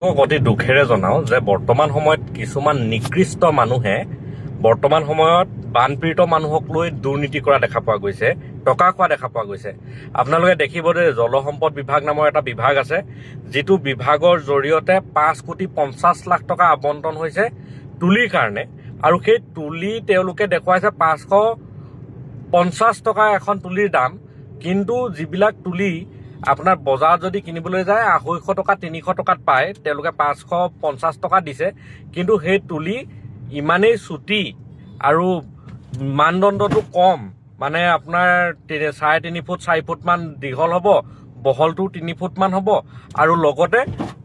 অতি দুখেৰে জনাওঁ যে বৰ্তমান সময়ত কিছুমান নিকৃষ্ট মানুহে বৰ্তমান সময়ত বানপীড়িত মানুহক লৈ দুৰ্নীতি কৰা দেখা পোৱা গৈছে, টকা খোৱা দেখা পোৱা গৈছে। আপোনালোকে দেখিব যে জলসম্পদ বিভাগ নামৰ এটা বিভাগ আছে, যিটো বিভাগৰ জৰিয়তে 5,50,00,000 টকা আবণ্টন হৈছে তুলিৰ কাৰণে, আৰু সেই তুলি তেওঁলোকে দেখুৱাইছে 550 টকা এখন তুলিৰ দাম। কিন্তু যিবিলাক তুলি আপোনাৰ বজাৰত যদি কিনিবলৈ যায় 250 টকা 300 টকাত পায়, তেওঁলোকে 550 টকা দিছে। কিন্তু সেই তুলি ইমানেই চুটি আৰু মানদণ্ডটো কম, মানে আপোনাৰ 3.5 ফুট 4 ফুট মান দীঘল হ'ব, বহলটো 3 ফুট মান হ'ব, আৰু লগতে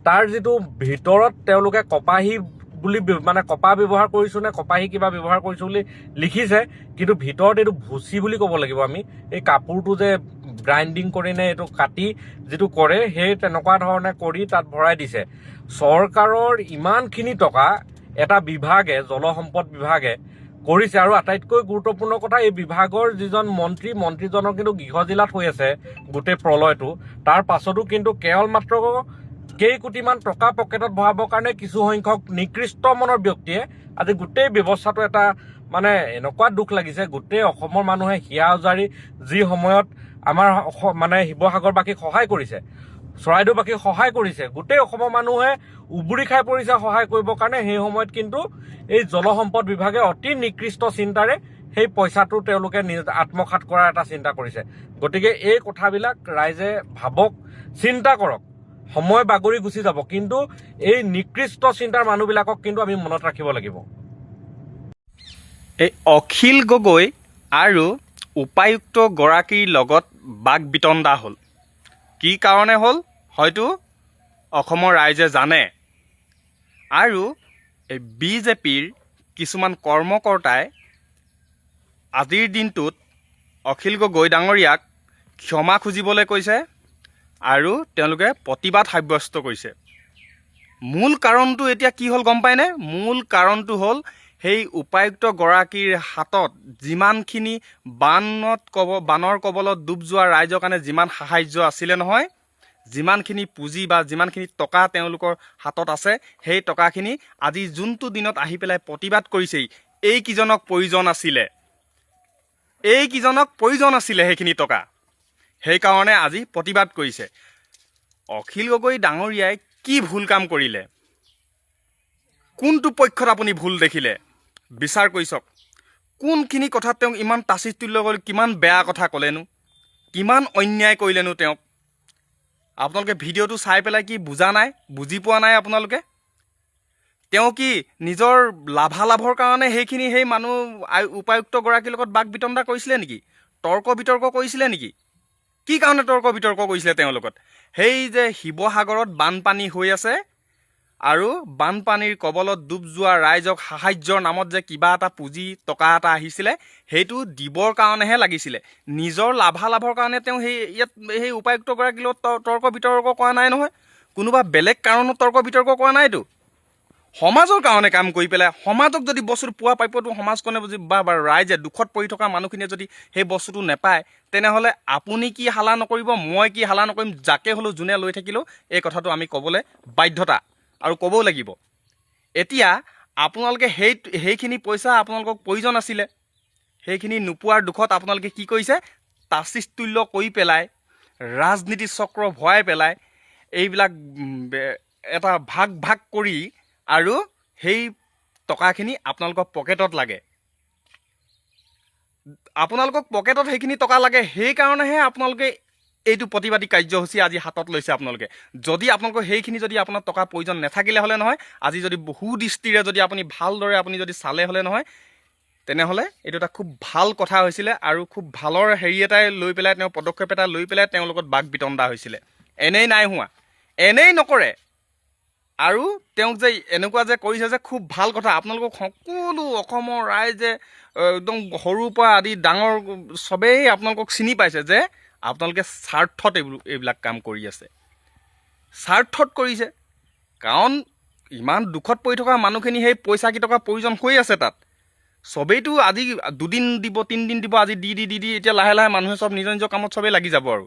তাৰ যিটো ভিতৰত তেওঁলোকে কপাহী বুলি মানে কপাহ ব্যৱহাৰ কৰিছো নে কপাহী কিবা ব্যৱহাৰ কৰিছো বুলি লিখিছে, কিন্তু ভিতৰত এইটো ভুচি বুলি ক'ব লাগিব আমি। এই কাপোৰটো যে গ্ৰাইণ্ডিং কৰি নে এইটো কাটি যিটো কৰে, সেই তেনেকুৱা ধৰণে কৰি তাত ভৰাই দিছে। চৰকাৰৰ ইমানখিনি টকা এটা বিভাগে, জলসম্পদ বিভাগে কৰিছে, আৰু আটাইতকৈ গুৰুত্বপূৰ্ণ কথা, এই বিভাগৰ যিজন মন্ত্ৰীজনৰ কিন্তু গৃহজিলাত হৈ আছে গোটেই প্ৰলয়টো। তাৰ পাছতো কিন্তু কেৱল মাত্ৰ কেইকোটিমান টকা পকেটত ভৰাবৰ কাৰণে কিছু সংখ্যক নিকৃষ্ট মনৰ ব্যক্তিয়ে আজি গোটেই ব্যৱস্থাটো এটা মানে এনেকুৱা দুখ লাগিছে। গোটেই অসমৰ মানুহে হিয়া উজাৰি যি সময়ত আমাৰ মানে শিৱসাগৰবাসীক সহায় কৰিছে, চৰাইদেউবাসীক সহায় কৰিছে, গোটেই অসমৰ মানুহে উবুৰি খাই পৰিছে সহায় কৰিবৰ কাৰণে, সেই সময়ত কিন্তু এই জলসম্পদ বিভাগে অতি নিকৃষ্ট চিন্তাৰে সেই পইচাটো তেওঁলোকে আত্মসাৎ কৰাৰ এটা চিন্তা কৰিছে। গতিকে এই কথাবিলাক ৰাইজে ভাবক, চিন্তা কৰক। সময় বাগৰি গুচি যাব, কিন্তু এই নিকৃষ্ট চিন্তাৰ মানুহবিলাকক কিন্তু আমি মনত ৰাখিব লাগিব। এই অখিল গগৈ আৰু উপায়ুক্ত গৰাকীৰ লগত বাক বিতণ্ডা হ'ল। কি কাৰণে হ'ল হয়তো অসমৰ ৰাইজে জানে। আৰু এই বিজেপিৰ কিছুমান কৰ্মকৰ্তাই আজিৰ দিনটোত অখিল গগৈ ডাঙৰীয়াক ক্ষমা খুজিবলৈ কৈছে আৰু তেওঁলোকে প্ৰতিবাদ সাব্যস্ত কৰিছে। মূল কাৰণটো এতিয়া কি হ'ল গম পায়নে? মূল কাৰণটো হ'ল সেই উপায়ুক্ত গৰাকীৰ হাতত যিমানখিনি বানৰ কবলত ডুব যোৱা ৰাইজৰ কাৰণে যিমান সাহাৰ্য আছিলে নহয়, যিমানখিনি পুঁজি বা যিমানখিনি টকা তেওঁলোকৰ হাতত আছে, সেই টকাখিনি আজি যোনটো দিনত আহি পেলাই প্ৰতিবাদ কৰিছেই, এইকেইজনক প্ৰয়োজন আছিলে সেইখিনি টকা, সেইকাৰণে আজি প্ৰতিবাদ কৰিছে। অখিল গগৈ ডাঙৰীয়াই কি ভুল কাম কৰিলে? কোনটো পক্ষত আপুনি ভুল দেখিলে? বিচাৰ কৰি চাওক। কোনখিনি কথাত তেওঁক ইমান তাচিতুল্য কৰি কিমান বেয়া কথা ক'লেনো, কিমান অন্যায় কৰিলেনো তেওঁক? আপোনালোকে ভিডিঅ'টো চাই পেলাই কি বুজা নাই, বুজি পোৱা নাই আপোনালোকে? তেওঁ কি নিজৰ লাভালাভৰ কাৰণে সেই মানুহ উপায়ুক্তগৰাকীৰ লগত বাক বিতণ্ডা কৰিছিলে নেকি? তৰ্ক বিতৰ্ক কৰিছিলে নেকি? কি কাৰণে তৰ্ক বিতৰ্ক কৰিছিলে তেওঁৰ লগত? সেই যে শিৱসাগৰত বানপানী হৈ আছে আৰু বানপানীৰ কবলত ডুব যোৱা ৰাইজক সাহাৰ্যৰ নামত যে কিবা এটা পুঁজি টকা এটা আহিছিলে, সেইটো দিবৰ কাৰণেহে লাগিছিলে। নিজৰ লাভালাভৰ কাৰণে তেওঁ সেই উপায়ুক্তগৰাকীৰ লগত তৰ্ক বিতৰ্ক কৰা নাই নহয়। কোনোবা বেলেগ কাৰণত তৰ্ক বিতৰ্ক কৰা নাইতো। সমাজৰ কাৰণে কাম কৰি পেলাই, সমাজক যদি বস্তুটো পোৱা প্ৰাপ্যটো সমাজখনে বা ৰাইজে, দুখত পৰি থকা মানুহখিনিয়ে যদি সেই বস্তুটো নেপায়, তেনেহ'লে আপুনি কি হালা নকৰিব, মই কি হালা নকৰিম, যাকে হ'লেও যোনে লৈ থাকিলেও এই কথাটো আমি ক'বলৈ বাধ্যতা আৰু ক'বও লাগিব। এতিয়া আপোনালোকে সেইখিনি পইচা আপোনালোকক প্ৰয়োজন আছিলে, সেইখিনি নোপোৱাৰ দুখত আপোনালোকে কি কৰিছে? তাচিতুল্য কৰি পেলাই, ৰাজনীতি চক্ৰ ভৰাই পেলাই, এইবিলাক এটা ভাগ কৰি আৰু সেই টকাখিনি আপোনালোকৰ পকেটত লাগে। আপোনালোকক পকেটত সেইখিনি টকা লাগে, সেইকাৰণেহে আপোনালোকে এইটো প্ৰতিবাদী কাৰ্যসূচী আজি হাতত লৈছে আপোনালোকে। যদি আপোনালোকৰ সেইখিনি যদি আপোনাৰ টকা প্ৰয়োজন নাথাকিলে হ'লে নহয়, আজি যদি সুদৃষ্টিৰে যদি আপুনি ভালদৰে আপুনি যদি চালে হ'লে নহয়, তেনেহ'লে এইটো এটা খুব ভাল কথা হৈছিলে আৰু খুব ভালৰ এটাই লৈ পেলাই, তেওঁ পদক্ষেপ এটা লৈ পেলাই তেওঁৰ লগত বাক বিতণ্ডা হৈছিলে। এনেই নাই হোৱা, এনেই নকৰে। আৰু তেওঁক যে এনেকুৱা যে কৰিছে যে খুব ভাল কথা। আপোনালোকক সকলো অসমৰ ৰাইজে একদম সৰুৰ পৰা আদি ডাঙৰ চবেই আপোনালোকক চিনি পাইছে যে আপোনালোকে স্বাৰ্থত এইবিলাক কাম কৰি আছে, স্বাৰ্থত কৰিছে। কাৰণ ইমান দুখত পৰি থকা মানুহখিনি সেই পইচা কেইটকা প্ৰয়োজন হৈ আছে তাত। চবেইতো আজি 2 দিন দিব 3 দিন দিব, আজি দি এতিয়া লাহে লাহে মানুহে চব নিজৰ নিজৰ কামত চবেই লাগি যাব আৰু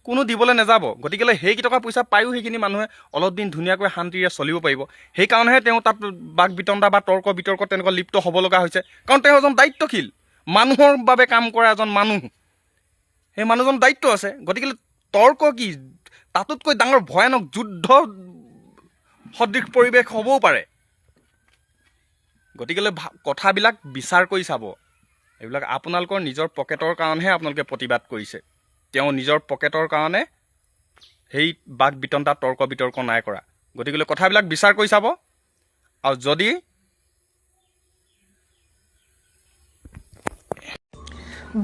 কোনো দিবলৈ নাযাব। গতিকেলৈ সেইকেইটকা পইচা পায়ো সেইখিনি মানুহে অলপ দিন ধুনীয়াকৈ শান্তিৰে চলিব পাৰিব। সেইকাৰণেহে তেওঁ তাত বাক বিতণ্ডা বা তৰ্ক বিতৰ্ক তেনেকুৱা লিপ্ত হ'ব লগা হৈছে। কাৰণ তেওঁ এজন দায়িত্বশীল, মানুহৰ বাবে কাম কৰা এজন মানুহ। সেই মানুহজন দায়িত্ব আছে। গতিকে তৰ্ক কি, তাতোতকৈ ডাঙৰ ভয়ানক যুদ্ধ সদৃশ পৰিৱেশ হ'বও পাৰে। গতিকেলৈ কথাবিলাক বিচাৰ কৰি চাব। এইবিলাক আপোনালোকৰ নিজৰ পকেটৰ কাৰণেহে আপোনালোকে প্ৰতিবাদ কৰিছে। তেওঁ নিজৰ পকেটৰ কাৰণে সেই বাক বিতণ্ডা তৰ্ক বিতৰ্ক নাই কৰা। গতিকেলৈ কথাবিলাক বিচাৰ কৰি চাব। আৰু যদি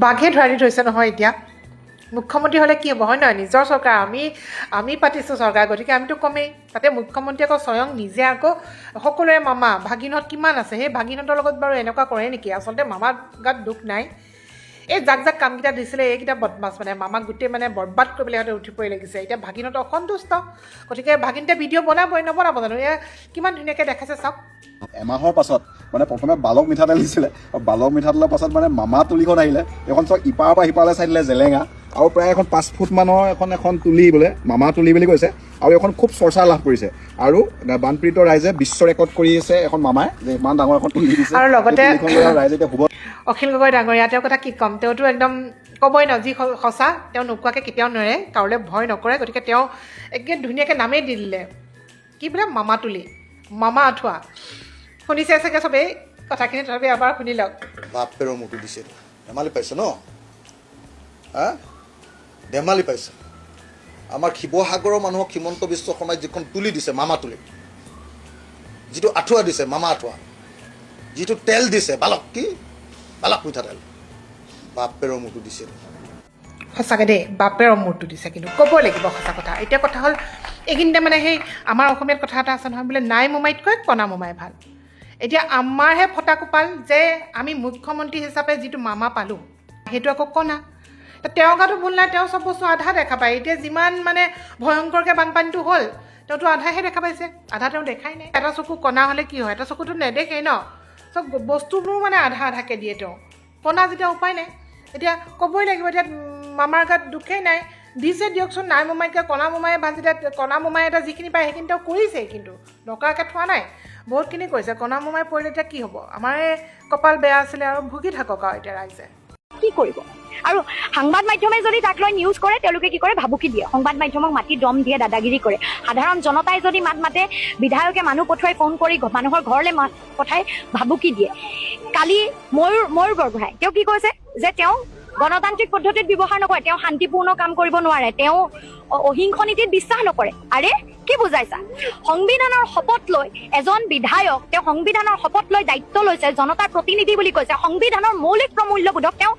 বাঘে ধৰি থৈছে নহয় এতিয়া মুখ্যমন্ত্ৰী হ'লে কি হ'ব, হয় নহয়? নিজৰ চৰকাৰ, আমি পাতিছোঁ চৰকাৰ, গতিকে আমিতো কমেই। তাতে মুখ্যমন্ত্ৰী আকৌ স্বয়ং নিজে আকৌ সকলোৰে মামা ভাগিনহঁত কিমান আছে, সেই ভাগিনহঁতৰ লগত বাৰু এনেকুৱা কৰে নেকি? আচলতে মামাৰ গাত দুখ নাই। এই যাক কামকেইটা দিছিলে এইকেইটা বদমাছ, মানে মামাক গোটেই মানে বৰবাদ কৰিবলৈ সিহঁতে উঠি পৰি লাগিছে। এতিয়া ভাগিনহঁত অসন্তুষ্ট, গতিকে ভাগিনতে ভিডিঅ' বনাবই, নবনাব জানো? এয়া কিমান ধুনীয়াকৈ দেখাইছে চাওক। এমাহৰ পাছত মানে প্ৰথমে বালক মিঠাতেল দিছিলে, বালক মিঠাতেলৰ পাছত মানে মামা তুলিখন আহিলে। এখন চব ইপাৰৰ পৰা সিপাৰলৈ চাই দিলে জেলেঙা, আৰু প্ৰায় এখন 5 ফুট মানৰ এখন তুলি বোলে মামা তুলি বুলি কৈছে। আৰু এখন খুব চৰ্চা লাভ কৰিছে, আৰু বানপীড়িত ৰাইজে বিশ্ব ৰেকৰ্ড কৰি আছে এখন মামাই, যে ইমান ডাঙৰ এখন তুলি দিছে। আৰু লগতে ৰাইজে এতিয়া শুব। অখিল গগৈ ডাঙৰীয়া, তেওঁৰ কথা কি ক'ম, তেওঁতো একদম ক'বই ন, যি সঁচা তেওঁ নোকোৱাকৈ কেতিয়াও নোৱাৰে, কাৰোলৈ ভয় নকৰে। গতিকে তেওঁ একদম ধুনীয়াকৈ নামেই দি দিলে, কি বোলে মামা তুলি, মামা আঁঠুৱা। শুনিছে চাগে চবেই কথাখিনি, তথাপি এবাৰ শুনি লওক। বাপেৰৰ মুখটো দিছে, ধেমালি পাইছে ন? হা, ধেমালি পাইছে। আমাৰ শিৱসাগৰৰ মানুহক হিমন্ত বিশ্ব শৰ্মাই যিখন তুলি দিছে, মামা তুলি, যিটো আঁঠুৱা দিছে মামা আঁঠুৱা, যিটো তেল দিছে বালক মিঠাতেল, বাপেৰৰ মুখটো দিছে। সঁচাকৈ দেই, বাপেৰৰ মূৰটো দিছে, কিন্তু ক'বই লাগিব সঁচা কথা। এতিয়া কথা হ'ল এইখিনিতে মানে সেই আমাৰ অসমীয়াত কথা এটা আছে নহয়, বোলে নাই মোমাইতকৈ কণা মোমাই ভাল। এতিয়া আমাৰহে ফটা কোপাল যে আমি মুখ্যমন্ত্ৰী হিচাপে যিটো মামা পালোঁ, সেইটো আকৌ কণা। তেওঁৰ গাতো ভুল নাই, তেওঁ চব বস্তু আধা দেখা পায়। এতিয়া যিমান মানে ভয়ংকৰকৈ বানপানীটো হ'ল, তেওঁতো আধাহে দেখা পাইছে, আধা তেওঁ দেখাই নাই। এটা চকু কণা হ'লে কি হয়, এটা চকুটো নেদেখেই ন, চব বস্তুবোৰ মানে আধাকৈ দিয়ে তেওঁ। কণা যেতিয়া উপায় নাই, এতিয়া ক'বই লাগিব। এতিয়া মামাৰ গাত দুখেই নাই, দিছে দিয়কচোন। নাই মোমাইতকৈ কণা মোমায়ে ভাল, যেতিয়া কণা মোমাই এটা যিখিনি পায় সেইখিনি তেওঁ কৰিছেই, কিন্তু নকৰাকৈ থোৱা নাই, বহুতখিনি কৰিছে। কণা মোমাই পৰিলে এতিয়া কি হ'ব? আমাৰে কপাল বেয়া আছিলে, আৰু ভুগি থাকক আৰু এতিয়া ৰাইজে। কি কৰিব? আৰু সংবাদ মাধ্যমে যদি তাক লৈ নিউজ কৰে, তেওঁলোকে কি কৰে? ভাবুকি দিয়ে। সংবাদ মাধ্যমক মাতি দম দিয়ে, দাদাগিৰি কৰে। সাধাৰণ জনতাই যদি মাত মাতে, বিধায়কে মানুহ পঠুৱাই ফোন কৰি মানুহৰ ঘৰলৈ মাত পঠাই ভাবুকি দিয়ে। কালি ময়ূৰ বৰগোহাঁই তেওঁ কি কৈছে? যে তেওঁ গণতান্ত্ৰিক পদ্ধতিত ব্যৱহাৰ নকৰে, তেওঁ শান্তিপূৰ্ণ কাম কৰিব নোৱাৰে, তেওঁ অহিংস নীতিত বিশ্বাস নকৰে। আৰে কি বুজাইছা? সংবিধানৰ শপত লৈ এজন বিধায়ক, তেওঁ সংবিধানৰ শপত লৈ দায়িত্ব লৈছে, জনতাৰ প্ৰতিনিধি বুলি কৈছে, সংবিধানৰ মৌলিক প্ৰমূল্যবোধক তেওঁ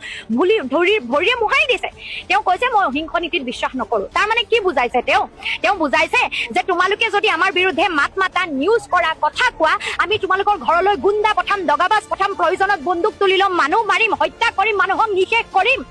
ভৰিৰে মোহাৰি দিছে। তেওঁ কৈছে মই অহিংস নীতিত বিশ্বাস নকৰো। তাৰ মানে কি বুজাইছে? তেওঁ বুজাইছে যে তোমালোকে যদি আমাৰ বিৰুদ্ধে মাত মাতা, নিউজ কৰা, কথা কোৱা, আমি তোমালোকৰ ঘৰলৈ গুণ্ডা পঠাম, দগাবাজ পঠাম, প্ৰয়োজনত বন্দুক তুলি ল'ম, মানুহ মাৰিম, হত্যা কৰিম, মানুহক নিষেধ কৰিম।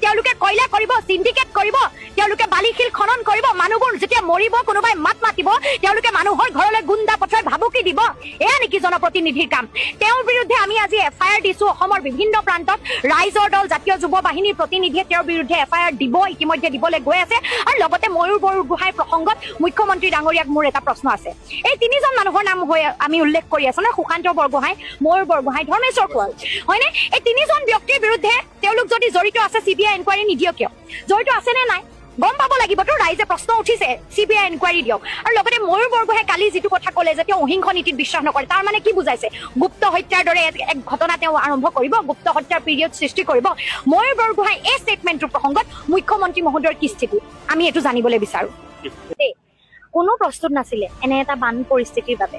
তেওঁলোকে কয়লা কৰিব, চিণ্ডিকেট কৰিব, তেওঁলোকে বালিশিল খনন কৰিব। মানুহবোৰ যেতিয়া মৰিব, কোনোবাই মাত মাতিব, তেওঁলোকে মানুহৰ ঘৰলৈ গুণ্ডা পঠুৱাই ভাবুকি দিব। এয়া নেকি জনপ্ৰতিনিধিৰ কাম? তেওঁৰ বিৰুদ্ধে আমি আজি FIR দিছো। অসমৰ বিভিন্ন প্ৰান্তত ৰাইজৰ দল, জাতীয় যুৱ বাহিনীৰ প্ৰতিনিধিয়ে তেওঁৰ বিৰুদ্ধে FIR দিব, ইতিমধ্যে দিবলৈ গৈ আছে। আৰু লগতে ময়ূৰ বৰগোহাঁই প্ৰসংগত মুখ্যমন্ত্ৰী ডাঙৰীয়াক মোৰ এটা প্ৰশ্ন আছে। এই 3জন মানুহৰ নাম আমি উল্লেখ কৰি আছো ন, সুশান্ত বৰগোহাঁই, ময়ূৰ বৰগোহাঁই, ধৰ্মেশ্বৰ কোঁৱৰ, হয়নে? এই 3জন ব্যক্তিৰ বিৰুদ্ধে তেওঁলোক যদি জড়িত আছে, CBI এনকুৱাৰী নিদিয়ক কিয়? জড়িত আছে নে নাই গম পাব লাগিবতো। ৰাইজে প্ৰশ্ন উঠিছে, CBI এনকুৱাৰী দিয়ক। আৰু লগতে ময়ূৰ বৰগোহাঁই কালি যিটো কথা ক'লে যে তেওঁ অহিংস নীতিত বিশ্বাস নকৰে, তাৰ মানে কি বুজাইছে? গুপ্ত হত্যাৰ দৰে এক ঘটনা তেওঁ আৰম্ভ কৰিব, গুপ্ত হত্যাৰ পিৰিয়ড সৃষ্টি কৰিব। ময়ূৰ বৰগোহাঁই এই ষ্টেটমেণ্টটোৰ প্ৰসংগত মুখ্যমন্ত্ৰী মহোদয়ৰ কি স্থিতি, আমি এইটো জানিবলৈ বিচাৰো। কোনো প্ৰস্তুত নাছিলে এনে এটা বান পৰিস্থিতিৰ বাবে,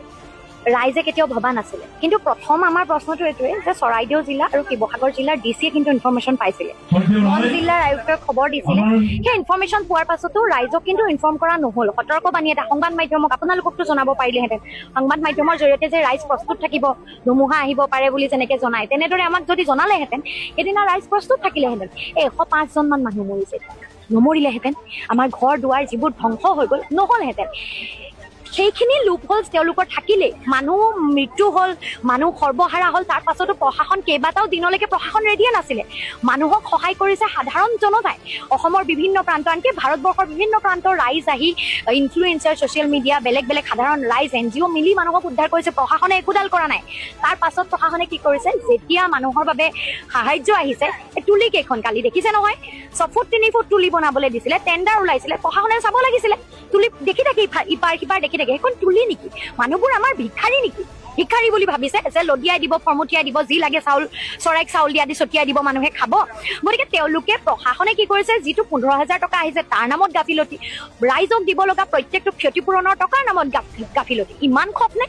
ৰাইজে কেতিয়াও ভবা নাছিলে। কিন্তু প্ৰথম আমাৰ প্ৰশ্নটো এইটোৱে যে চৰাইদেউ জিলা আৰু শিৱসাগৰ জিলাৰ DCয়ে কিন্তু ইনফৰমেশ্যন পাইছিলে, খন জিলাৰ আয়ুক্তই খবৰ দিছিলে। সেই ইনফৰমেশ্যন পোৱাৰ পাছতো ৰাইজক কিন্তু ইনফৰ্ম কৰা নহ'ল। সতৰ্কবাণী এটা সংবাদ মাধ্যমক আপোনালোককতো জনাব পাৰিলেহেঁতেন। সংবাদ মাধ্যমৰ জৰিয়তে যে ৰাইজ প্ৰস্তুত থাকিব, ধুমুহা আহিব পাৰে বুলি যেনেকে জনায়, তেনেদৰে আমাক যদি জনালেহেঁতেন, সেইদিনা ৰাইজ প্ৰস্তুত থাকিলেহেঁতেন। 105জন মানুহ মৰিছে, নমৰিলেহেঁতেন। আমাৰ ঘৰ দুৱাৰ যিবোৰ ধ্বংস হৈ গ'ল, নহ'লহেঁতেন। সেইখিনি লুপ হোলছ তেওঁলোকৰ থাকিলে মানুহ মৃত্যু হ'ল, মানুহ সৰ্বহাৰা হ'ল, তাৰ পাছতো প্ৰশাসন কেইবাটাও দিনলৈকে প্ৰশাসন ৰেডিয়ে নাছিলে। মানুহক সহায় কৰিছে সাধাৰণ জনতাই। অসমৰ বিভিন্ন প্ৰান্ত, আনকি ভাৰতবৰ্ষৰ বিভিন্ন প্ৰান্তৰ ৰাইজ আহি, ইনফ্লুৱেঞ্চাৰ, ছ'চিয়েল মিডিয়া, বেলেগ বেলেগ সাধাৰণ ৰাইজ, NGO মিলি মানুহক উদ্ধাৰ কৰিছে। প্ৰশাসনে একোডাল কৰা নাই। তাৰ পাছত প্ৰশাসনে কি কৰিছে, যেতিয়া মানুহৰ বাবে সাহায্য আহিছে, এই তুলি কেইখন কালি দেখিছে নহয়, 6 ফুট 3 ফুট তুলি বনাবলৈ দিছিলে, টেণ্ডাৰ ওলাইছিলে, প্ৰশাসনে চাব লাগিছিলে। তুলি দেখি থাকে, ইপাৰ সিপাৰ দেখি থাকে, সেইখন তুলি নেকি? মানুহবোৰ আমাৰ ভিক্ষাৰী নেকি? ভিক্ষাৰী বুলি ভাবিছে যে লদিয়াই দিব, ফৰ্মুটিয়াই দিব, যি লাগে চাউল, চৰাইক চাউল দিয়া দি ছটিয়াই দিব, মানুহে খাব। গতিকে তেওঁলোকে, প্ৰশাসনে কি কৰিছে, যিটো 15,000 টকা আহিছে তাৰ নামত গাফিলতি, ৰাইজক দিব লগা প্ৰত্যেকটো ক্ষতিপূৰণৰ টকাৰ নামত গাফিলতি। ইমান খপ নে?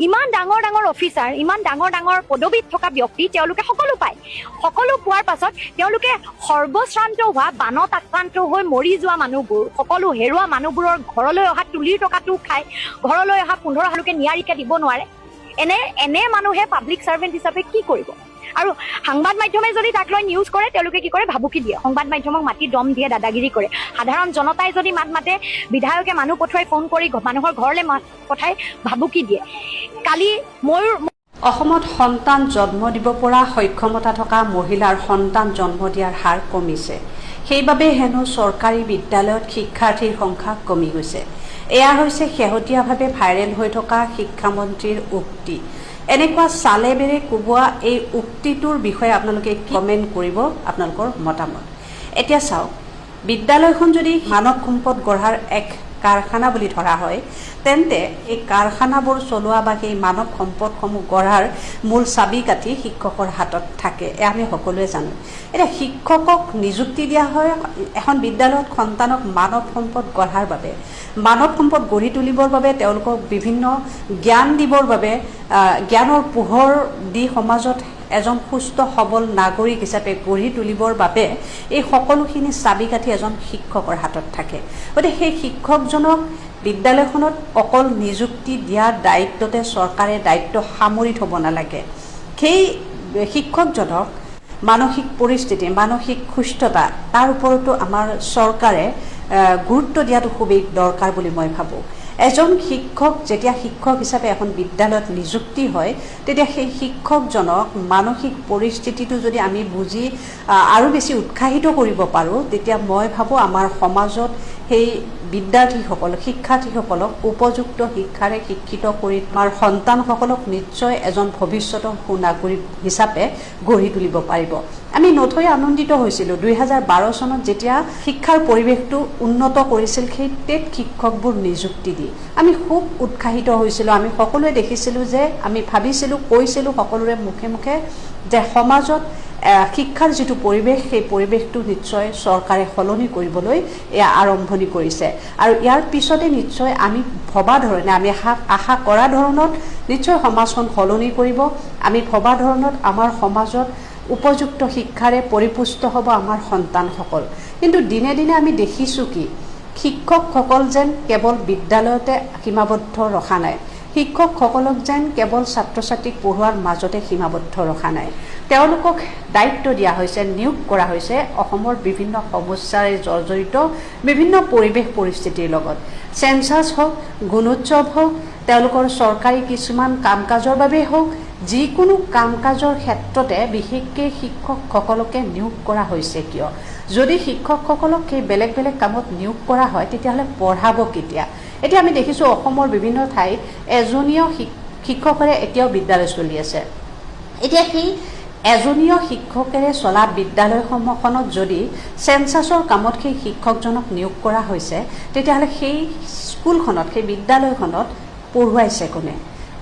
ইমান ডাঙৰ ডাঙৰ অফিচাৰ, ইমান ডাঙৰ ডাঙৰ পদবীত থকা ব্যক্তি, তেওঁলোকে সকলো পায়। সকলো পোৱাৰ পাছত তেওঁলোকে সৰ্বশ্ৰান্ত হোৱা, বানত আক্ৰান্ত হৈ মৰি যোৱা মানুহবোৰ, সকলো হেৰুৱা মানুহবোৰৰ ঘৰলৈ অহা তুলিৰ টকাটো খায়, ঘৰলৈ অহা 15,000 নিয়াৰিকে দিব নোৱাৰে। এনে মানুহে পাব্লিক ছাৰ্ভেণ্ট হিচাপে কি কৰিব? আৰু সাংবাদ মাধ্যমে যদি তাক লৈ নিউজ কৰে, তেওঁলোকে কি কৰে, ভাবুকি দিয়ে। সংবাদ মাধ্যমক মাতি দম দিয়ে, দাদাগিৰি কৰে। সাধাৰণ জনতাই যদি মাত মাতে, বিধায়কে মানুহ পঠুৱাই, ফোন কৰি মানুহৰ ঘৰলৈ পঠাই ভাবুকি দিয়ে। কালি অসমত সন্তান জন্ম দিব পৰা সক্ষমতা থকা মহিলাৰ সন্তান জন্ম দিয়াৰ হাৰ কমিছে। সেইবাবে হেনো চৰকাৰী বিদ্যালয়ত শিক্ষাৰ্থীৰ সংখ্যা কমি গৈছে। এয়া হৈছে শেহতীয়াভাৱে ভাইৰেল হৈ থকা শিক্ষামন্ত্ৰীৰ উক্তি। এনেকুৱা চালে বেৰে কোবোৱা এই উক্তিটোৰ বিষয়ে আপোনালোকে কমেণ্ট কৰিব আপোনালোকৰ মতামত। এতিয়া চাওক, বিদ্যালয়খন যদি মানৱ সম্পদ গঢ়াৰ এক কাৰখানা বুলি ধৰা হয়, তেন্তে এই কাৰখানাবোৰ চলোৱা বা সেই মানৱ সম্পদসমূহ গঢ়াৰ মূল চাবিকাঠি শিক্ষকৰ হাতত থাকে। এয়া আমি সকলোৱে জানো। এতিয়া শিক্ষকক নিযুক্তি দিয়া হয় এখন বিদ্যালয়ত সন্তানক মানৱ সম্পদ গঢ়াৰ বাবে, মানৱ সম্পদ গঢ়ি তুলিবৰ বাবে, তেওঁলোকক বিভিন্ন জ্ঞান দিবৰ বাবে, জ্ঞানৰ পোহৰ দি সমাজত এজন সুস্থ সবল নাগৰিক হিচাপে গঢ়ি তুলিবৰ বাবে এই সকলোখিনি চাবিকাঠি এজন শিক্ষকৰ হাতত থাকে। গতিকে সেই শিক্ষকজনক বিদ্যালয়খনত অকল নিযুক্তি দিয়াৰ দায়িত্বতে চৰকাৰে দায়িত্ব সামৰি থ'ব নালাগে। সেই শিক্ষকজনক মানসিক পৰিস্থিতি, মানসিক সুস্থতা, তাৰ ওপৰতো আমাৰ চৰকাৰে গুৰুত্ব দিয়াটো খুবেই দৰকাৰ বুলি মই ভাবোঁ। এজন শিক্ষক যেতিয়া শিক্ষক হিচাপে এখন বিদ্যালয়ত নিযুক্তি হয়, তেতিয়া সেই শিক্ষকজনক মানসিক পৰিস্থিতিটো যদি আমি বুজি আৰু বেছি উৎসাহিত কৰিব পাৰোঁ, তেতিয়া মই ভাবোঁ আমাৰ সমাজত সেই বিদ্যাৰ্থীসকলক, শিক্ষাৰ্থীসকলক উপযুক্ত শিক্ষাৰে শিক্ষিত কৰি আমাৰ সন্তানসকলক নিশ্চয় এজন ভৱিষ্যতৰ সুনাগৰিক হিচাপে গঢ়ি তুলিব পাৰিব। আমি নথৈ আনন্দিত হৈছিলোঁ 2012 চনত যেতিয়া শিক্ষাৰ পৰিৱেশটো উন্নত কৰিছিল সেই টেট শিক্ষকবোৰ নিযুক্তি দি। আমি খুব উৎসাহিত হৈছিলোঁ। আমি সকলোৱে দেখিছিলোঁ যে, আমি ভাবিছিলোঁ, কৈছিলোঁ সকলোৰে মুখে মুখে যে সমাজত শিক্ষাৰ যিটো পৰিৱেশ, সেই পৰিৱেশটো নিশ্চয় চৰকাৰে সলনি কৰিবলৈ এয়া আৰম্ভণি কৰিছে। আৰু ইয়াৰ পিছতে নিশ্চয় আমি ভবা ধৰণে, আমি আশা কৰা ধৰণত নিশ্চয় সমাজখন সলনি কৰিব। আমি ভবা ধৰণত আমাৰ সমাজত উপযুক্ত শিক্ষাৰে পৰিপুষ্ট হ'ব আমাৰ সন্তানসকল। কিন্তু দিনে দিনে আমি দেখিছোঁ কি, শিক্ষকসকল যেন কেৱল বিদ্যালয়তে সীমাবদ্ধ ৰখা নাই, শিক্ষকসকলক যেন কেৱল ছাত্ৰ ছাত্ৰীক পঢ়োৱাৰ মাজতে সীমাবদ্ধ ৰখা নাই। তেওঁলোকক দায়িত্ব দিয়া হৈছে, নিয়োগ কৰা হৈছে অসমৰ বিভিন্ন সমস্যাৰে জৰ্জৰিত বিভিন্ন পৰিৱেশ পৰিস্থিতিৰ লগত। চেঞ্চাছ হওক, গুণোৎসৱ হওক, তেওঁলোকৰ চৰকাৰী কিছুমান কাম কাজৰ বাবেই হওক, যিকোনো কাম কাজৰ ক্ষেত্ৰতে বিশেষকৈ শিক্ষকসকলকে নিয়োগ কৰা হৈছে কিয়? যদি শিক্ষকসকলক সেই বেলেগ বেলেগ কামত নিয়োগ কৰা হয়, তেতিয়াহ'লে পঢ়াব কেতিয়া? এতিয়া আমি দেখিছোঁ অসমৰ বিভিন্ন ঠাইত এজনীয় শিক্ষকৰে এতিয়াও বিদ্যালয় চলি আছে। এতিয়া সেই এজনীয় শিক্ষকেৰে চলা বিদ্যালয়সমূহখনত যদি চেঞ্চাছৰ কামত সেই শিক্ষকজনক নিয়োগ কৰা হৈছে, তেতিয়াহ'লে সেই স্কুলখনত, সেই বিদ্যালয়খনত পঢ়ুৱাইছে কোনে?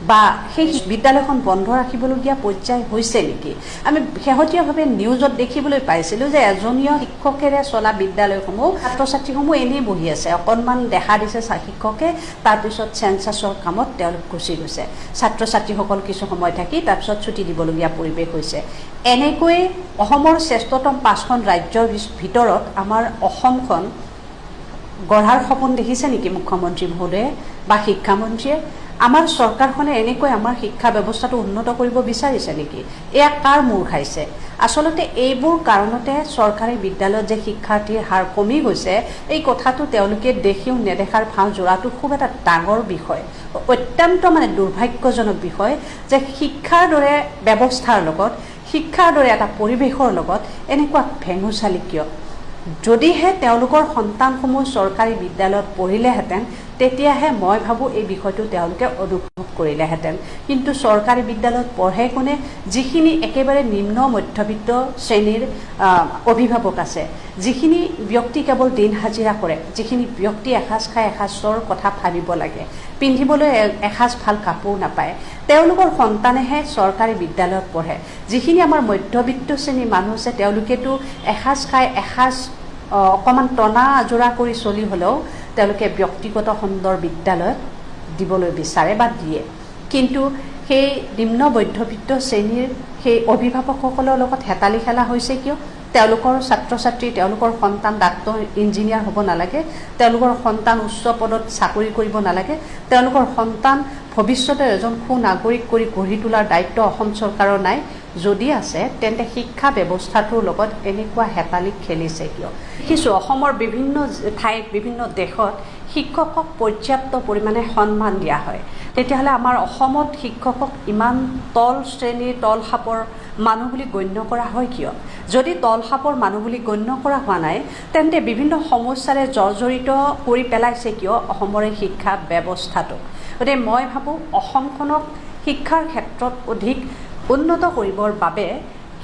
বা সেই বিদ্যালয়খন বন্ধ ৰাখিবলগীয়া পৰ্যায় হৈছে নেকি? আমি শেহতীয়াভাৱে নিউজত দেখিবলৈ পাইছিলোঁ যে এজনীয় শিক্ষকেৰে চলা বিদ্যালয়সমূহ ছাত্ৰ ছাত্ৰীসমূহ এনেই বহি আছে, অকণমান দেখা দিছে শিক্ষকে, তাৰপিছত চেঞ্চাছৰ কামত তেওঁলোক গুচি গৈছে। ছাত্ৰ ছাত্ৰীসকল কিছু সময় থাকি তাৰপিছত ছুটি দিবলগীয়া পৰিৱেশ হৈছে। এনেকৈয়ে অসমৰ শ্ৰেষ্ঠতম 5খন ৰাজ্যৰ ভিতৰত আমাৰ অসমখন গঢ়াৰ সপোন দেখিছে নেকি মুখ্যমন্ত্ৰী মহোদয়ে বা শিক্ষামন্ত্ৰীয়ে? আমাৰ চৰকাৰখনে এনেকৈ আমাৰ শিক্ষা ব্যৱস্থাটো উন্নত কৰিব বিচাৰিছে নেকি? এয়া কাৰ মূৰ খাইছে? আচলতে এইবোৰ কাৰণতে চৰকাৰী বিদ্যালয়ত যে শিক্ষাৰ্থীৰ হাৰ কমি গৈছে, এই কথাটো তেওঁলোকে দেখিও নেদেখাৰ ভাও জোৰাটো খুব এটা ডাঙৰ বিষয়, অত্যন্ত দুৰ্ভাগ্যজনক বিষয় যে শিক্ষাৰ দৰে ব্যৱস্থাৰ লগত, শিক্ষাৰ দৰে এটা পৰিৱেশৰ লগত এনেকুৱা ভেঙুচালি কিয়? যদিহে তেওঁলোকৰ সন্তানসমূহ চৰকাৰী বিদ্যালয়ত পঢ়িলেহেঁতেন, তেতিয়াহে মই ভাবোঁ এই বিষয়টো তেওঁলোকে অনুভৱ কৰিলেহেঁতেন। কিন্তু চৰকাৰী বিদ্যালয়ত পঢ়ে কোনে? যিখিনি একেবাৰে নিম্ন মধ্যবিত্ত শ্ৰেণীৰ অভিভাৱক আছে, যিখিনি ব্যক্তি কেৱল দিন হাজিৰা কৰে, যিখিনি ব্যক্তি এসাঁজ খাই এসাঁজৰ কথা ভাবিব লাগে, পিন্ধিবলৈ এসাঁজ ভাল কাপোৰ নাপায়, তেওঁলোকৰ সন্তানেহে চৰকাৰী বিদ্যালয়ত পঢ়ে। যিখিনি আমাৰ মধ্যবিত্ত শ্ৰেণীৰ মানুহ আছে, তেওঁলোকেতো এসাঁজ খাই এসাঁজ অকণমান টনা আজোৰা কৰি চলি হ'লেও তেওঁলোকে ব্যক্তিগত খণ্ডৰ বিদ্যালয়ত দিবলৈ বিচাৰে বা দিয়ে। কিন্তু সেই নিম্ন মধ্যবিত্ত শ্ৰেণীৰ সেই অভিভাৱকসকলৰ লগত হেতালি খেলা হৈছে কিয়? তেওঁলোকৰ ছাত্ৰ ছাত্ৰী, তেওঁলোকৰ সন্তান ডাক্তৰ ইঞ্জিনিয়াৰ হ'ব নালাগে, তেওঁলোকৰ সন্তান উচ্চ পদত চাকৰি কৰিব নালাগে, তেওঁলোকৰ সন্তান ভৱিষ্যতে এজন সুনাগৰিক কৰি গঢ়ি তোলাৰ দায়িত্ব অসম চৰকাৰৰ নাই? যদি আছে, তেন্তে শিক্ষা ব্যৱস্থাটোৰ লগত এনেকুৱা হেতালি খেলিছে কিয়? দেখিছোঁ অসমৰ বিভিন্ন ঠাইত, বিভিন্ন দেশত শিক্ষকক পৰ্যাপ্ত পৰিমাণে সন্মান দিয়া হয়। তেতিয়াহ'লে আমাৰ অসমত শিক্ষকক ইমান তল শ্ৰেণীৰ, তল খাপৰ মানুহ বুলি গণ্য কৰা হয় কিয়? যদি তল খাপৰ মানুহ বুলি গণ্য কৰা হোৱা নাই, তেন্তে বিভিন্ন সমস্যাৰে জৰ্জৰিত কৰি পেলাইছে কিয় অসমৰ এই শিক্ষা ব্যৱস্থাটো? গতিকে মই ভাবোঁ অসমখনক শিক্ষাৰ ক্ষেত্ৰত অধিক উন্নত কৰিবৰ বাবে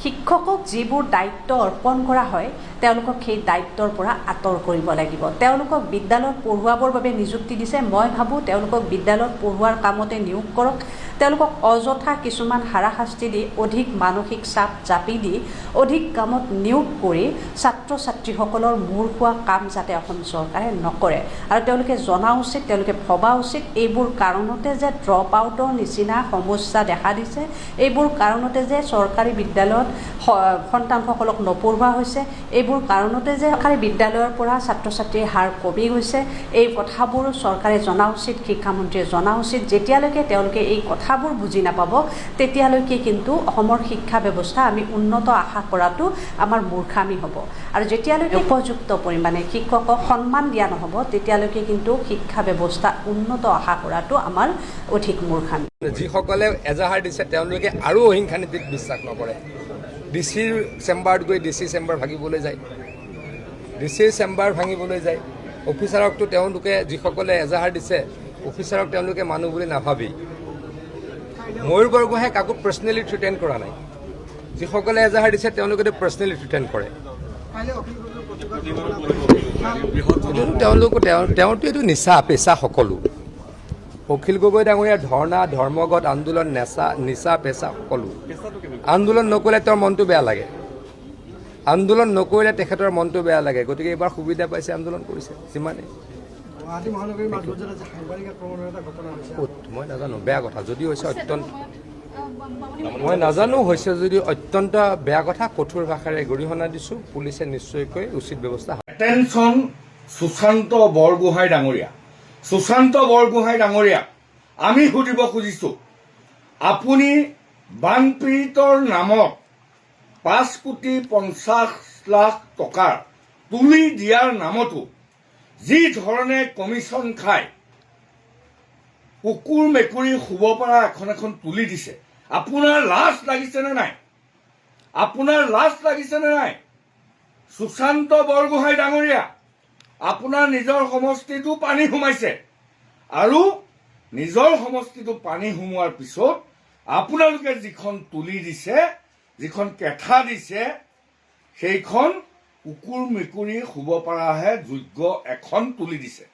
শিক্ষকক যিবোৰ দায়িত্ব অৰ্পণ কৰা হয়, তেওঁলোকক সেই দায়িত্বৰ পৰা আঁতৰ কৰিব লাগিব। তেওঁলোকক বিদ্যালয়ত পঢ়ুৱাবৰ বাবে নিযুক্তি দিছে, মই ভাবোঁ তেওঁলোকক বিদ্যালয়ত পঢ়ুৱাৰ কামতে নিয়োগ কৰক। তেওঁলোকক অযথা কিছুমান হাৰাশাস্তি দি, অধিক মানসিক চাপ জাপি দি, অধিক কামত নিয়োগ কৰি ছাত্ৰ ছাত্ৰীসকলৰ মূৰ খোৱা কাম যাতে অসম চৰকাৰে নকৰে। আৰু তেওঁলোকে জনা উচিত, তেওঁলোকে ভবা উচিত, এইবোৰ কাৰণতে যে ড্ৰপ আউটৰ নিচিনা সমস্যা দেখা দিছে, এইবোৰ কাৰণতে যে চৰকাৰী বিদ্যালয়ত সন্তানসকলক নপঢ়োৱা হৈছে, এইবোৰ কাৰণতে যে চৰকাৰী বিদ্যালয়ৰ পৰা ছাত্ৰ ছাত্ৰীৰ হাৰ কমি গৈছে, এই কথাবোৰ চৰকাৰে জনা উচিত, শিক্ষামন্ত্ৰীয়ে জনা উচিত। যেতিয়ালৈকে তেওঁলোকে এই কথাবোৰ বুজি নাপাব, তেতিয়ালৈকে কিন্তু অসমৰ শিক্ষা ব্যৱস্থা আমি উন্নত আশা কৰাটো আমাৰ মূৰ্খামি হ'ব। আৰু যেতিয়ালৈকে উপযুক্ত পৰিমাণে শিক্ষকক সন্মান দিয়া নহ'ব, তেতিয়ালৈকে কিন্তু শিক্ষা ব্যৱস্থা উন্নত আশা কৰাটো আমাৰ অধিক মূৰ্খামি। যিসকলে এজাহাৰ দিছে তেওঁলোকে আৰু অহিংসা নীতিত বিশ্বাস নকৰে। ডিচিৰ চেম্বাৰত গৈ ডিচি চেম্বাৰ ভাঙিবলৈ যায়, ডিচিৰ চেম্বাৰ ভাঙিবলৈ যায়। অফিচাৰকতো তেওঁলোকে, যিসকলে এজাহাৰ দিছে, অফিচাৰক তেওঁলোকে মানুহ বুলি নাভাবি। ময়ূৰ বৰগোহাঁয়ে কাকো পাৰ্চনেলি থ্ৰেটেন কৰা নাই। যিসকলে এজাহাৰ দিছে তেওঁলোকেতো পাৰ্চনেলি থ্ৰেটেন কৰে। তেওঁতো এইটো নিচা পেচা সকলো। অখিল গগৈ ডাঙৰীয়াৰ ধৰ্ণা, ধৰ্মঘট, আন্দোলন, নিচা পেচা সকলো। আন্দোলন নকৰিলে তেওঁৰ মনটো বেয়া লাগে, আন্দোলন নকৰিলে তেখেতৰ মনটো বেয়া লাগে। গতিকে এইবাৰ সুবিধা পাইছে, আন্দোলন কৰিছে যিমানে। মই নাজানো, বেয়া কথা যদি হৈছে, অত্যন্ত মই নাজানো হৈছে যদি অত্যন্ত বেয়া কথা। কঠোৰ ভাষাৰে গৰিহণা দিছোঁ, পুলিচে নিশ্চয়কৈ উচিত ব্যৱস্থা। এটেনশ্যন সুশান্ত বৰগোহাঁই ডাঙৰীয়া, সুশান্ত বৰগোহাঁই ডাঙৰীয়া, আমি সুধিব খুজিছোঁ, আপুনি বানপীড়িতৰ নামত 5,50,00,000 টকাৰ তুলি দিয়াৰ নামতো যি ধৰণে কমিশ্যন খাই কুকুৰ মেকুৰী শুব পৰা এখন তুলি দিছে, আপোনাৰ লাজ লাগিছেনে নাই? আপোনাৰ লাজ লাগিছেনে নাই? সুশান্ত বৰগোহাঁই ডাঙৰীয়া, আপোনাৰ নিজৰ সমষ্টিটো পানী সোমাইছে, আৰু নিজৰ সমষ্টিটো পানী সোমোৱাৰ পিছত আপোনালোকে যিখন তুলি দিছে, যিখন কেঁথা দিছে, সেইখন কুকুৰ মেকুৰী শুব পৰাহে যোগ্য এখন তুলি দিছে।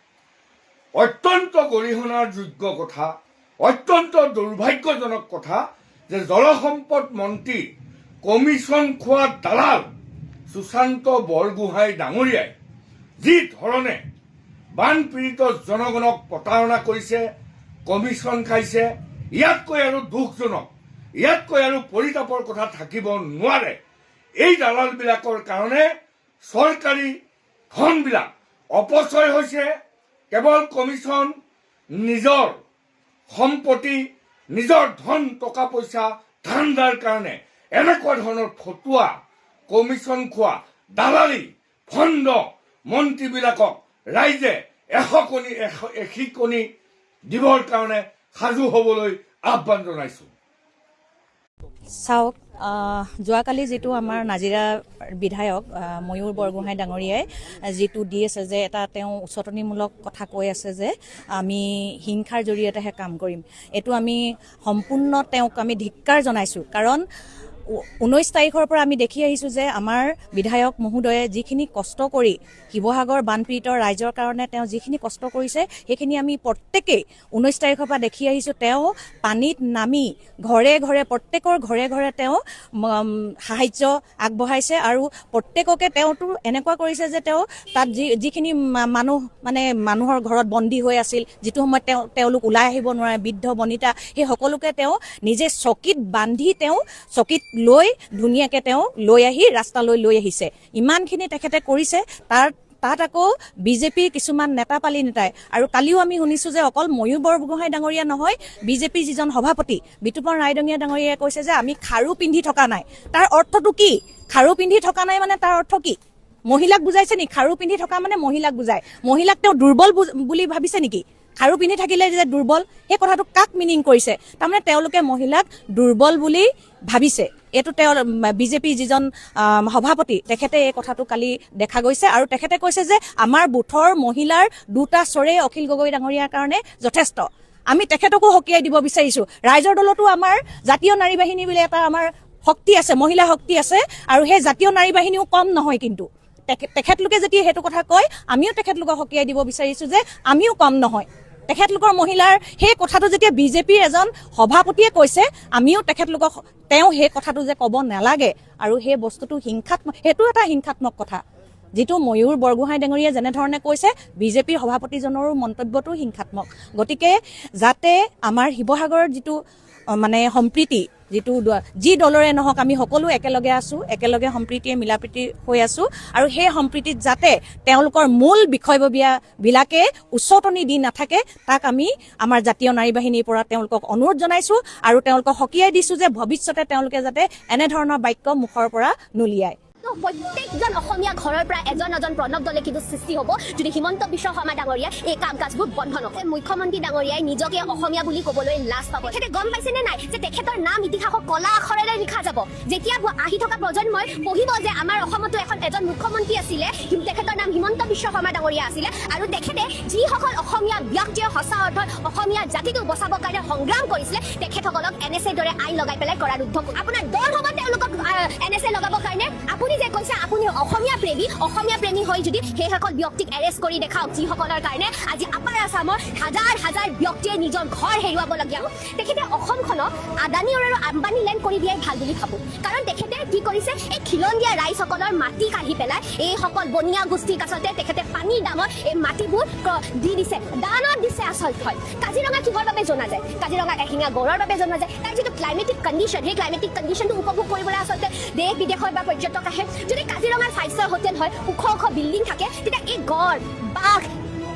অত্যন্ত গৰিহণাৰ যোগ্য কথা, অত্যন্ত দুৰ্ভাগ্যজনক কথা যে জলসম্পদ মন্ত্ৰী, কমিশ্যন খোৱা দালাল সুশান্ত বৰগোহাঁই ডাঙৰীয়াই যি ধৰণে বানপীড়িত জনগণক প্ৰতাৰণা কৰিছে, কমিশ্যন খাইছে, ইয়াতকৈ আৰু দুখজনক, ইয়াতকৈ আৰু পৰিতাপৰ কথা থাকিব নোৱাৰে। এই দালালবিলাকৰ কাৰণে চৰকাৰী ধনবিলাক অপচয় হৈছে। কেৱল কমিশ্যন নিজৰ সম্পত্তি নিজৰ ধন টকা পইচা ধান্দাৰ কাৰণে এনেকুৱা ধৰণৰ ফটুৱা কমিশ্যন খোৱা দালালি ফণ্ড মন্ত্ৰীবিলাকক ৰাইজে 100 কণী 180 কণী দিবৰ কাৰণে সাজু হ'বলৈ আহ্বান জনাইছোঁ। চাওক, যোৱাকালি যিটো আমাৰ নাজিৰা বিধায়ক ময়ূৰ বৰগোহাঁই ডাঙৰীয়াই যিটো দি আছে যে এটা তেওঁ উচতনিমূলক কথা কৈ আছে যে আমি হিংসাৰ জৰিয়তেহে কাম কৰিম, এইটো আমি সম্পূৰ্ণ তেওঁক আমি ধিক্কাৰ জনাইছোঁ। কাৰণ 19 তাৰিখৰ পৰা আমি দেখি আহিছোঁ যে আমাৰ বিধায়ক মহোদয়ে যিখিনি কষ্ট কৰি শিৱসাগৰ বানপীড়িত ৰাইজৰ কাৰণে তেওঁ যিখিনি কষ্ট কৰিছে সেইখিনি আমি প্ৰত্যেকেই 19 তাৰিখৰ পৰা দেখি আহিছোঁ। তেওঁ পানীত নামি ঘৰে ঘৰে প্ৰত্যেকৰ ঘৰে ঘৰে তেওঁ সাহায্য আগবঢ়াইছে আৰু প্ৰত্যেককে তেওঁতো এনেকুৱা কৰিছে যে তেওঁ তাত যিখিনি মানুহ মানে মানুহৰ ঘৰত বন্দী হৈ আছিল, যিটো সময়ত তেওঁলোক ওলাই আহিব নোৱাৰে, বৃদ্ধ বনিতা, সেই সকলোকে তেওঁ নিজে চকীত বান্ধি তেওঁ চকীত লৈ ধুনীয়াকৈ তেওঁ লৈ আহি ৰাস্তালৈ লৈ আহিছে। ইমানখিনি তেখেতে কৰিছে। তাত আকৌ বিজেপিৰ কিছুমান নেতাপালি নেতাই, আৰু কালিও আমি শুনিছোঁ যে অকল ময়ূৰ বৰগোহাঁই ডাঙৰীয়া নহয়, বিজেপিৰ যিজন সভাপতি বিতুপন ৰায়দঙীয়া ডাঙৰীয়াই কৈছে যে আমি খাৰু পিন্ধি থকা নাই। তাৰ অৰ্থটো কি? খাৰু পিন্ধি থকা নাই মানে তাৰ অৰ্থ কি? মহিলাক বুজাইছে নেকি? খাৰু পিন্ধি থকা মানে মহিলাক বুজায়। মহিলাক তেওঁ দুৰ্বল বুলি ভাবিছে নেকি? খাৰু পিন্ধি থাকিলে যে দুৰ্বল, সেই কথাটো কাক মিনিং কৰিছে? তাৰমানে তেওঁলোকে মহিলাক দুৰ্বল বুলি ভাবিছে। এইটো তেওঁ বিজেপি যিজন সভাপতি তেখেতে এই কথাটো কালি দেখা গৈছে আৰু তেখেতে কৈছে যে আমাৰ বুথৰ মহিলাৰ 2টা চৰে অখিল গগৈ ডাঙৰীয়াৰ কাৰণে যথেষ্ট। আমি তেখেতকো সকীয়াই দিব বিচাৰিছোঁ। ৰাইজৰ দলতো আমাৰ জাতীয় নাৰী বাহিনী বুলি এটা আমাৰ শক্তি আছে, মহিলা শক্তি আছে, আৰু সেই জাতীয় নাৰী বাহিনীও কম নহয়। কিন্তু তেখেতলোকে যেতিয়া সেইটো কথা কয়, আমিও তেখেতলোকক সকীয়াই দিব বিচাৰিছোঁ যে আমিও কম নহয়। তেখেতলোকৰ মহিলাৰ সেই কথাটো যেতিয়া বিজেপিৰ এজন সভাপতিয়ে কৈছে, আমিও তেখেতলোকক তেওঁ সেই কথাটো যে ক'ব নালাগে, আৰু সেই বস্তুটো হিংসাত্মক, সেইটো এটা হিংসাত্মক কথা। যিটো ময়ূৰ বৰগোহাঁই ডাঙৰীয়াই যেনেধৰণে কৈছে, বিজেপিৰ সভাপতিজনৰো মন্তব্যটো হিংসাত্মক। গতিকে যাতে আমাৰ শিৱসাগৰৰ যিটো মানে সম্প্ৰীতি, যিটো যি দলৰে নহওক আমি সকলো একেলগে আছোঁ, একেলগে সম্প্ৰীতিয়ে মিলাপ্ৰীতি হৈ আছোঁ, আৰু সেই সম্প্ৰীতিত যাতে তেওঁলোকৰ মূল বিষয়ববীয়াবিলাকে উচতনি দি নাথাকে, তাক আমি আমাৰ জাতীয় নাৰী বাহিনীৰ পৰা তেওঁলোকক অনুৰোধ জনাইছোঁ আৰু তেওঁলোকক সকীয়াই দিছোঁ যে ভৱিষ্যতে তেওঁলোকে যাতে এনেধৰণৰ বাক্য মুখৰ পৰা নুলিয়ায়। প্ৰত্যেকজন অসমীয়া ঘৰৰ পৰা এজন প্ৰণৱ দলে কিন্তু সৃষ্টি হ'ব যদি হিমন্ত বিশ্ব শৰ্মা ডাঙৰীয়াই এই কাম কাজবোৰ বন্ধ নকৰে। মুখ্যমন্ত্ৰী ডাঙৰীয়াই নিজকে অসমীয়া বুলি ক'বলৈ লাজ পাব। তেখেতে গম পাইছেনে নাই যে তেখেতৰ নাম ইতিহাসত কলা আখৰেৰে লিখা যাব। যেতিয়া আহি থকা প্ৰজন্মই পঢ়িব যে আমাৰ অসমতো এজন মুখ্যমন্ত্ৰী আছিলে, তেখেতৰ নাম হিমন্ত বিশ্ব শৰ্মা ডাঙৰীয়া আছিলে, আৰু তেখেতে যিসকল অসমীয়া ব্যক্তিয়ে সঁচা অৰ্থত অসমীয়া জাতিটোক বচাবৰ কাৰণে সংগ্ৰাম কৰিছিলে, তেখেতসকলক NSA দৰে আইন লগাই পেলাই কৰাৰ উদ্যোগ। আপোনাৰ দল হ'ব তেওঁলোকক NSA লগাবৰ কাৰণে। আপুনি যে কৈছে আপুনি অসমীয়া প্ৰেমী হৈ যদি সেইসকল ব্যক্তিক এৰেষ্ট কৰি দেখাওক, যিসকলৰ কাৰণে আজি আপাৰ আছামৰ হাজাৰ হাজাৰ ব্যক্তিয়ে নিজৰ ঘৰ হেৰুৱাবলগীয়া হ'ল। তেখেতে অসমখনক আদানী আৰু আম্বানী লেণ্ড কৰি দিয়াই ভাল বুলি ভাবোঁ। কাৰণ তেখেতে কি কৰিছে, এই খিলঞ্জীয়া ৰাইজসকলৰ মাটি কাঢ়ি পেলাই এইসকল বনিয়া গোষ্ঠীক আচলতে তেখেতে পানীৰ দামত এই মাটিবোৰ দি দিছে, দানত দিছে। আচলতে হয় কাজিৰঙা কিহৰ বাবে জনা যায়? কাজিৰঙা এশিঙীয়া গড়ৰ বাবে জনা যায়। তাৰ যিটো ক্লাইমেটিক কণ্ডিশ্যন, সেই ক্লাইমেটিক কণ্ডিশ্যনটো উপভোগ কৰিবলৈ আচলতে দেশ বিদেশৰ বা পৰ্যটক আহে। যদি কাজিৰঙাৰ 5-star হোটেল হয়, ওখ ওখ বিল্ডিং থাকে, তেতিয়া এই গড়, বাঘ,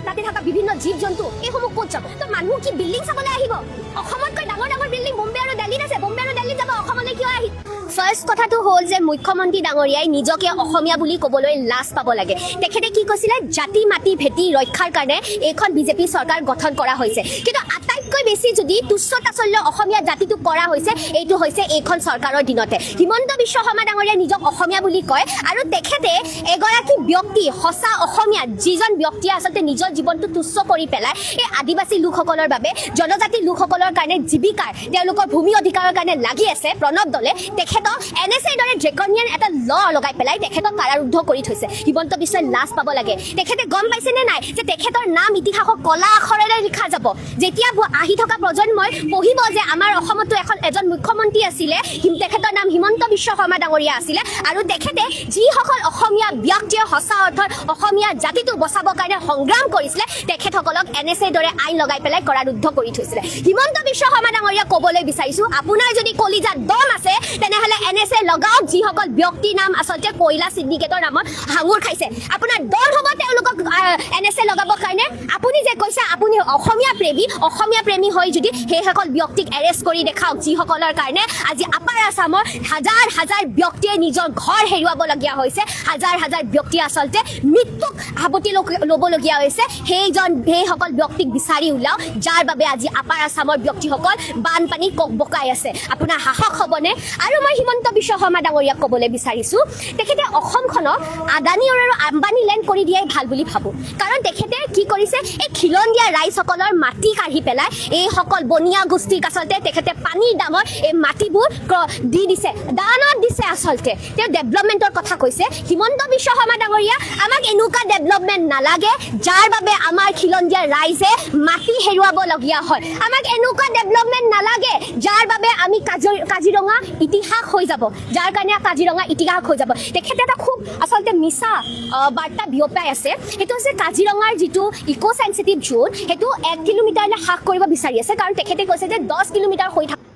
তাতে থকা বিভিন্ন জীৱ জন্তু এইসমূহ ক'ত যাব? তো মানুহ কি বিল্ডিং চাবলৈ আহিব? অসমতকৈ ডাঙৰ ডাঙৰ বিল্ডিং বোম্বে আৰু দিল্লীত আছে। বোম্বে আৰু দিল্লীত যাব, অসমলৈ কিয় আহিব? ফাৰ্ষ্ট কথাটো হ'ল যে মুখ্যমন্ত্ৰী ডাঙৰীয়াই নিজকে অসমীয়া বুলি ক'বলৈ লাজ পাব লাগে। তেখেতে কি কৈছিলে, জাতি মাটি ভেটি ৰক্ষাৰ কাৰণে এইখন বিজেপি চৰকাৰ গঠন কৰা হৈছে। কিন্তু আটাইতকৈ বেছি যদি তুচ্ছ তাচ্ছল্য অসমীয়া জাতিটোক কৰা হৈছে, এইটো হৈছে এইখন চৰকাৰৰ দিনতে। হিমন্ত বিশ্ব শৰ্মা ডাঙৰীয়াই নিজক অসমীয়া বুলি কয়, আৰু তেখেতে এগৰাকী ব্যক্তি, সঁচা অসমীয়া, যিজন ব্যক্তিয়ে আচলতে নিজৰ জীৱনটো তুচ্ছ কৰি পেলাই এই আদিবাসী লোকসকলৰ বাবে, জনজাতি লোকসকলৰ কাৰণে জীৱিকাৰ, তেওঁলোকৰ ভূমি অধিকাৰৰ কাৰণে লাগি আছে প্ৰণৱ দলে, তেখেতক NSA দৰে ড্ৰেকনিয়ান এটা লগাই পেলাই তেখেতক কাৰাৰুদ্ধ কৰি থৈছে। হিমন্ত বিশ্বই লাজ পাব লাগে। তেখেতে গম পাইছেনে নাই যে তেখেতৰ নাম ইতিহাসত কলা আখৰেৰে লিখা যাব। যেতিয়া আহি থকা প্ৰজন্মই পঢ়িব যে আমাৰ অসমতো এজন মুখ্যমন্ত্ৰী আছিলে, তেখেতৰ নাম হিমন্ত বিশ্ব শৰ্মা ডাঙৰীয়া আছিলে, আৰু তেখেতে যিসকল অসমীয়া ব্যক্তিয়ে সঁচা অৰ্থত অসমীয়া জাতিটোক বচাবৰ কাৰণে সংগ্ৰাম কৰিছিলে, তেখেতসকলক NSA দৰে আইন লগাই পেলাই কৰাৰুদ্ধ কৰি থৈছিলে। হিমন্ত বিশ্ব শৰ্মা ডাঙৰীয়া ক'বলৈ বিচাৰিছোঁ, আপোনাৰ যদি কলিজাত দম আছে তেনেহ'লে NSA লগাওক, যিসকল ব্যক্তিৰ নাম আচলতে কয়লা চিণ্ডিকেটৰ নামত হাঙুৰ খাইছে। আপোনাৰ দল হ'ব তেওঁলোকক NSA লগাবৰ কাৰণে। আপুনি যে কৈছে আপুনি অসমীয়া প্ৰেমী প্ৰেমী হৈ যদি সেইসকল ব্যক্তিক এৰেষ্ট কৰি দেখাওক, যিসকলৰ কাৰণে আজি আপাৰ আছামৰ হাজাৰ হাজাৰ ব্যক্তিয়ে নিজৰ ঘৰ হেৰুৱাবলগীয়া হৈছে, হাজাৰ হাজাৰ ব্যক্তিয়ে আচলতে মৃত্যুক সাৱটি ল'বলগীয়া হৈছে। সেইসকল ব্যক্তিক বিচাৰি ওলাওক, যাৰ বাবে আজি আপাৰ আছামৰ ব্যক্তিসকল বানপানীত বকাই আছে। আপোনাৰ সাহস হ'বনে? আৰু মই হিমন্ত বিশ্ব শৰ্মা ডাঙৰীয়াক ক'বলৈ বিচাৰিছোঁ, তেখেতে অসমখনক আদানী আৰু আম্বানী লেণ্ড কৰি দিয়াই ভাল বুলি ভাবোঁ। কাৰণ তেখেতে কি কৰিছে, এই খিলঞ্জীয়া ৰাইজসকলৰ মাটি কাঢ়ি পেলাই এইসকল বনিয়া গোষ্ঠীক আচলতে তেখেতে পানীৰ দামত এই মাটিবোৰ দি দিছে, দানত দিছে। আচলতে তেওঁ ডেভেলপমেণ্টৰ কথা কৈছে। হিমন্ত বিশ্ব শৰ্মা ডাঙৰীয়া, আমাক এনেকুৱা ডেভেলপমেণ্ট নালাগে যাৰ বাবে আমাৰ খিলঞ্জীয়া ৰাইজে মাটি হেৰুৱাবলগীয়া হয়। আমাক এনেকুৱা ডেভেলপমেণ্ট নালাগে যাৰ বাবে আমি কাজিৰঙা ইতিহাস হৈ যাব, যাৰ কাৰণে কাজিৰঙা ইতিহাস হৈ যাব। তেখেতে এটা খুব আচলতে মিছা বাৰ্তা বিয়পাই আছে। সেইটো হৈছে কাজিৰঙাৰ যিটো ইক' চেঞ্চিটিভ জোন, সেইটো 1 কিলোমিটাৰলৈ হ্ৰাস কৰিব বিচাৰি আছে। কাৰণ তেখেতে কৈছে যে 10 কিলোমিটাৰ হৈ থাকে।